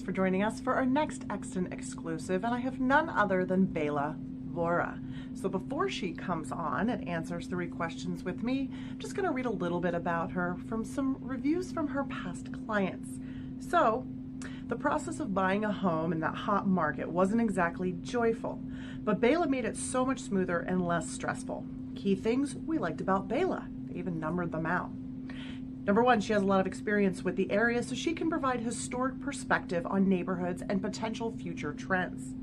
for joining us for our next Exton exclusive, and I have none other than Bela Vora. So before she comes on and answers 3 questions with me, I'm just going to read a little bit about her from some reviews from her past clients. So, the process of buying a home in that hot market wasn't exactly joyful, but Bela made it so much smoother and less stressful. Key things we liked about Bela, they even numbered them out. Number 1, she has a lot of experience with the area, so she can provide historic perspective on neighborhoods and potential future trends.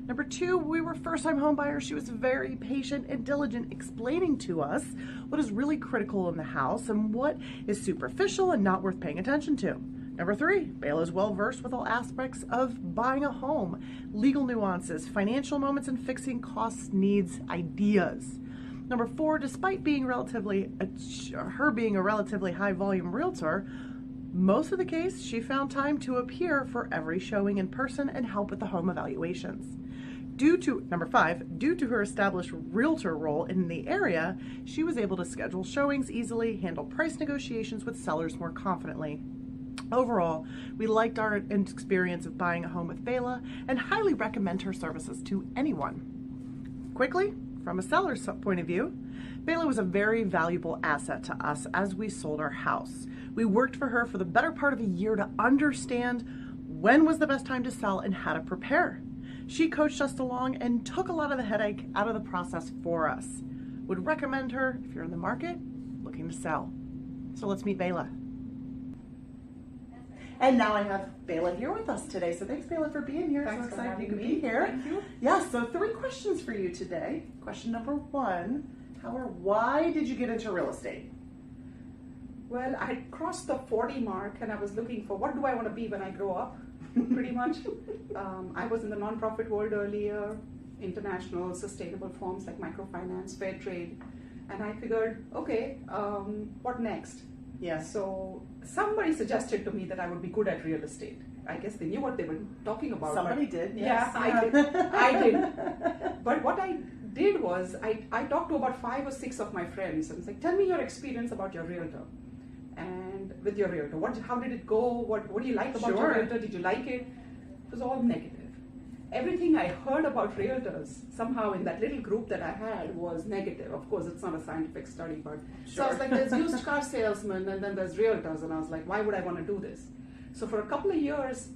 Number 2, we were first-time home buyers. She was very patient and diligent, explaining to us what is really critical in the house and what is superficial and not worth paying attention to. Number 3, Bela is well-versed with all aspects of buying a home, legal nuances, financial moments, and fixing costs, needs, ideas. Number 4, despite being her being a relatively high-volume realtor, most of the case, she found time to appear for every showing in person and help with the home evaluations. Number 5, due to her established realtor role in the area, she was able to schedule showings easily, handle price negotiations with sellers more confidently. Overall, we liked our experience of buying a home with Bela and highly recommend her services to anyone. Quickly, from a seller's point of view, Bela was a very valuable asset to us as we sold our house. We worked for her for the better part of a year to understand when was the best time to sell and how to prepare. She coached us along and took a lot of the headache out of the process for us. Would recommend her if you're in the market looking to sell. So let's meet Bela. And now I have Bela here with us today. So thanks, Bela, for being here. Thanks so for excited you having could me. be here. Thank you. Yeah, so 3 questions for you today. Question number 1, why did you get into real estate? Well, I had crossed the 40 mark and I was looking for what do I want to be when I grow up, pretty much. I was in the nonprofit world earlier, international sustainable forms like microfinance, fair trade, and I figured, okay, what next? Yeah. So somebody suggested to me that I would be good at real estate. I guess they knew what they were talking about. Somebody did, yes. Yeah, I did. But what I did was I talked to about 5 or 6 of my friends and was like, tell me your experience about your realtor. And with your realtor, how did it go? What do you like about your realtor? Did you like it? It was all negative. Everything I heard about realtors somehow in that little group that I had was negative. Of course, it's not a scientific study, but so I was like, there's used car salesmen and then there's realtors, and I was like, why would I want to do this? So for a couple of years,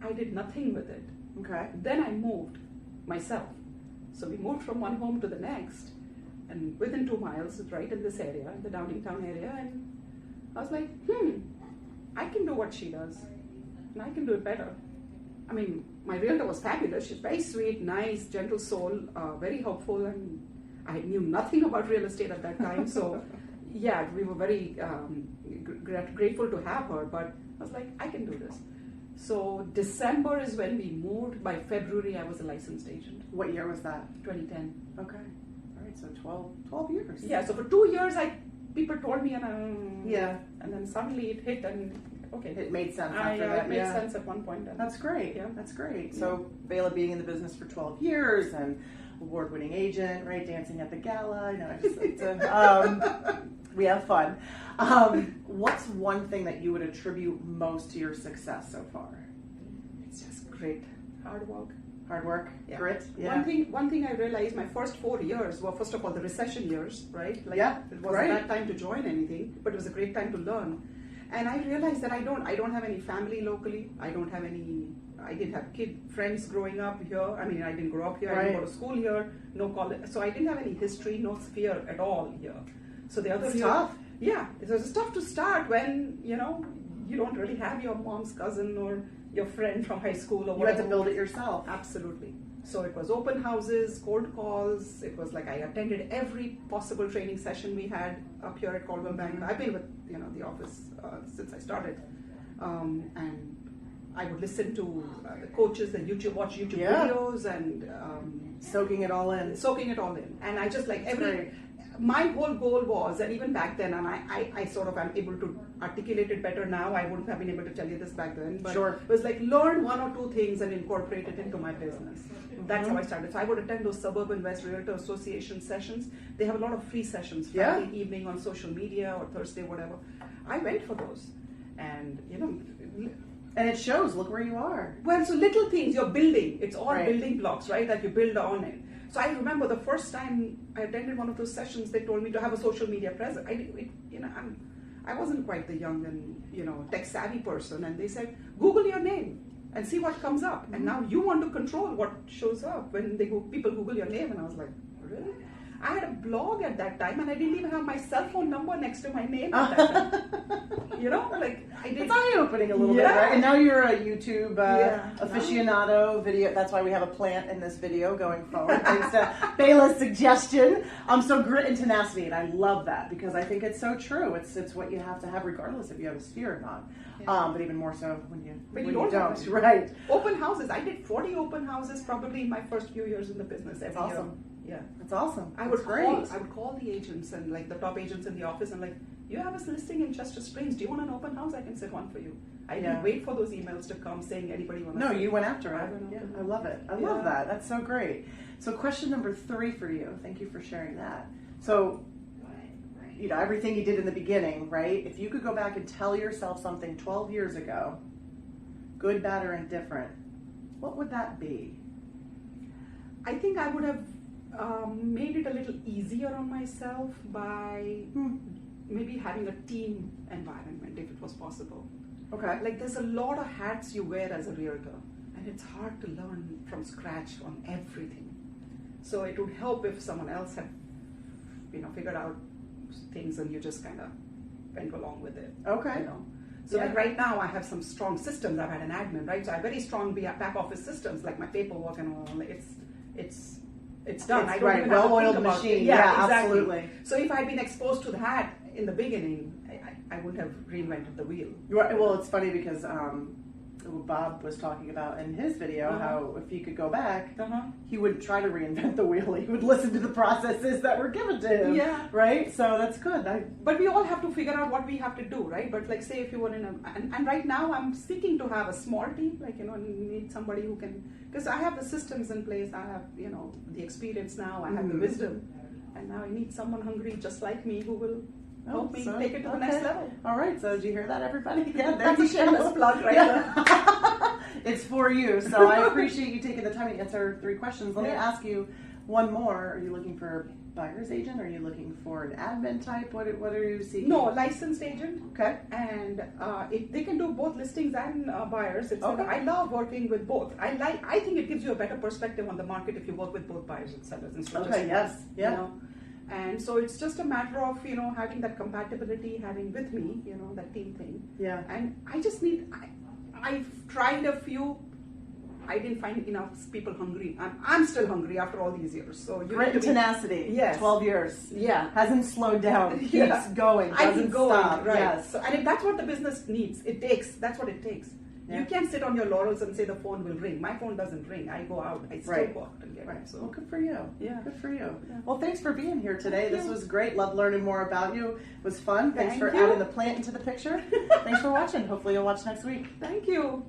I did nothing with it. Okay. Then I moved myself. So we moved from one home to the next, and within 2 miles, right in this area, in the Downingtown area, and I was like, I can do what she does, and I can do it better. I mean, my realtor was fabulous. She's very sweet, nice, gentle soul, very helpful, and I knew nothing about real estate at that time. So, yeah, we were very grateful to have her, but I was like, I can do this. So, December is when we moved. By February, I was a licensed agent. What year was that? 2010. Okay. All right, so 12 years. Yeah, so for 2 years, people told me, yeah, and then suddenly it hit, and okay, it made sense after that. It made sense at one point. That's great. Yeah, that's great. So Bela being in the business for 12 years and award-winning agent, right? Dancing at the gala. I just like to, we have fun. What's one thing that you would attribute most to your success so far? It's just great hard work. Hard work, yeah. Grit. Yeah. One thing I realized, my first 4 years were first of all the recession years, right? Like, it wasn't that time to join anything, but it was a great time to learn. And I realized that I don't have any family locally. I didn't have friends growing up here. I mean, I didn't grow up here. I didn't go to school here. No college. So I didn't have any history, no sphere at all here. So the other tough. Yeah, it was tough to start when you don't really have your mom's cousin or your friend from high school or whatever. You had to build it yourself. Absolutely. So it was open houses, cold calls. It was like I attended every possible training session we had up here at Caldwell Bank. I've been with the office since I started, and I would listen to the coaches and watch YouTube videos and soaking it all in. And I just like my whole goal was, and even back then, and I sort of am able to articulate it better now. I wouldn't have been able to tell you this back then, but it was like learn 1 or 2 things and incorporate it into my business. That's how I started. So I would attend those Suburban West Realtor Association sessions. They have a lot of free sessions, Friday evening on social media or Thursday, whatever. I went for those, and And it shows. Look where you are. Well, so little things you're building. It's all Right. building blocks, right? That you build on it. So I remember the first time I attended one of those sessions, they told me to have a social media presence. I wasn't quite the young and tech savvy person, and they said Google your name and see what comes up. And now you want to control what shows up when people Google your name. And I was like, really? I had a blog at that time, and I didn't even have my cell phone number next to my name at that time. Like I did. It's eye-opening a little bit, right? And now you're a YouTube aficionado video. That's why we have a plant in this video going forward, thanks to Bela's suggestion. So grit and tenacity, and I love that because I think it's so true. It's what you have to have regardless if you have a sphere or not. Yeah. But even more so when you don't. Right. Open houses. I did 40 open houses probably in my first few years in the business. That's awesome. Yeah, that's awesome. I would call the agents and like the top agents in the office and like, you have a listing in Chester Springs. Do you want an open house? I can set one for you. I didn't wait for those emails to come saying anybody want to. No, you went after it. I love it. I love that. That's so great. So question number 3 for you. Thank you for sharing that. So, everything you did in the beginning, right? If you could go back and tell yourself something 12 years ago, good, bad, or indifferent, what would that be? I think I would have made it a little easier on myself by maybe having a team environment if it was possible. Okay. Like there's a lot of hats you wear as a realtor, and it's hard to learn from scratch on everything. So it would help if someone else had, figured out things and you just kind of went along with it. Okay. So like right now I have some strong systems. I've had an admin, right? So I have very strong back office systems, like my paperwork and all. It's done. I don't even have to well-oiled think about machine. it. Yeah, exactly. Absolutely. So if I'd been exposed to that in the beginning, I wouldn't have reinvented the wheel. Well, it's funny because Bob was talking about in his video how if he could go back, he wouldn't try to reinvent the wheel. He would listen to the processes that were given to him. Yeah. Right? So that's good. But we all have to figure out what we have to do, right? But like say if you were in and right now I'm seeking to have a small team, need somebody who can, because I have the systems in place, I have, the experience now, I have the wisdom, and now I need someone hungry just like me who will help me take it to the next level. All right, so did you hear that, everybody? Yeah, that's a shameless plug right there. It's for you, so I appreciate you taking the time to answer 3 questions. Let me ask you one more. Are you looking for a buyer's agent? Are you looking for an admin type? What are you seeking? No, licensed agent. Okay. And if they can do both listings and buyers. I love working with both. I think it gives you a better perspective on the market if you work with both buyers and sellers instead of just yes. Yeah. And so it's just a matter of, having that compatibility, having with me, that team thing. Yeah. And I just I've tried a few, I didn't find enough people hungry. I'm still hungry after all these years. So grit and tenacity. Yes. 12 years. Yeah. Hasn't slowed down. Keeps going. I keep going. Stop. Right. Yes. So, and if that's what the business needs, that's what it takes. Yeah. You can't sit on your laurels and say the phone will ring. My phone doesn't ring. I go out. I still go out and get it. So. Well, good for you. Yeah. Good for you. Yeah. Well, thanks for being here today. This was great. Love learning more about you. It was fun. Thanks for adding the plant into the picture. Thanks for watching. Hopefully you'll watch next week. Thank you.